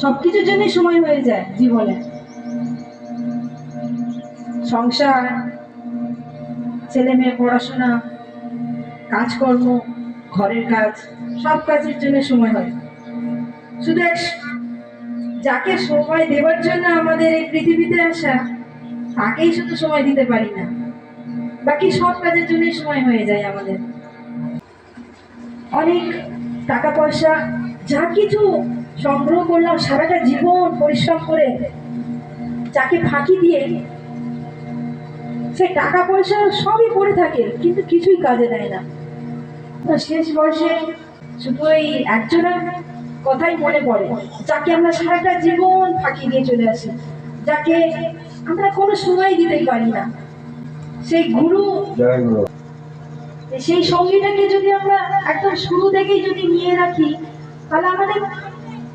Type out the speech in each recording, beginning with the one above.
সবকিছুর জন্য সময় হয়ে যায় জীবনে। সংসার, ছেলে মেয়ে পড়াশোনা, কাজকর্ম, ঘরের কাজ, সব কাজের জন্য সময় হয়। শুধু যাকে সময় দেওয়ার জন্য আমাদের এই পৃথিবীতে আসা, তাকেই শুধু সময় দিতে পারি না, বাকি সব কাজের জন্য সময় হয়ে যায় আমাদের। অনেক টাকা পয়সা যা কিছু সংগ্রহ করলাম সারাটা জীবন পরিশ্রম করে, যাকে ফাঁকি দিয়ে সে টাকা পয়সা সবই পড়ে থাকে, কিন্তু কিছুই কাজে দেয় না। শেষ বয়সে শুধু এই একজনের কথাই মনে পড়ে, যাকে আমরা সারাটা জীবন ফাঁকি দিয়ে চলে আসি, যাকে আমরা কোনো সময় দিতেই পারি না, সেই গুরু। সেই সঙ্গীটাকে যদি আমরা একদম শুরু থেকেই যদি নিয়ে রাখি, তাহলে আমাদের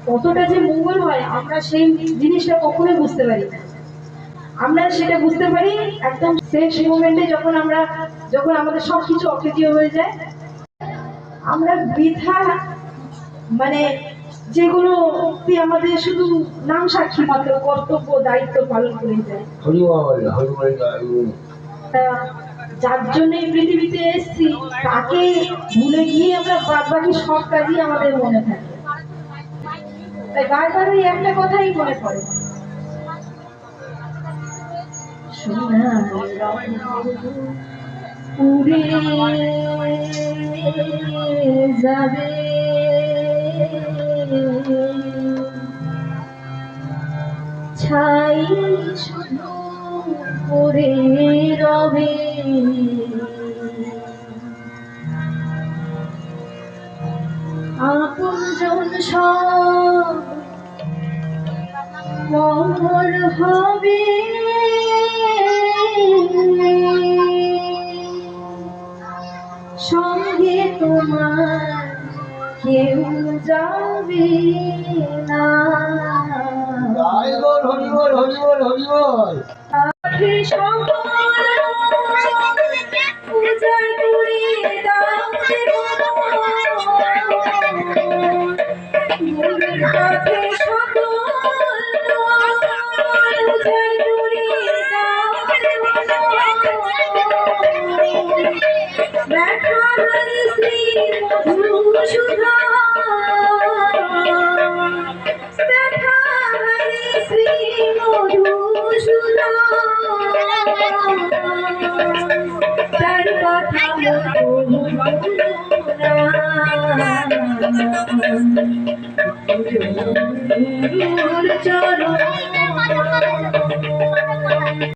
কতটা যে মঙ্গল হয় আমরা সেই জিনিসটা কখনোই বুঝতে পারি না। আমরা সেটা বুঝতে পারি একদম শেষ মোমেন্টে, যখন আমাদের সবকিছু অকেজীয় হয়ে যায়, আমরা বৃথা মানে যেগুলো আমাদের শুধু নাম সাক্ষী মাত্র, কর্তব্য দায়িত্ব পালন করে যায়। যার জন্য পৃথিবীতে এসেছি তাকে ভুলে গিয়ে আমরা বাদবাকি সব কাজই আমাদের মনে থাকে। তাই বারবার ওই একটা কথাই মনে পড়ে, উড়ে যাবে ছাই শুধু পড়ে রবে, আপনজন সব মর হবে, সঙ্গে তোমার কেউ যাবে না। হরিবল হরিবল হরিবল চলো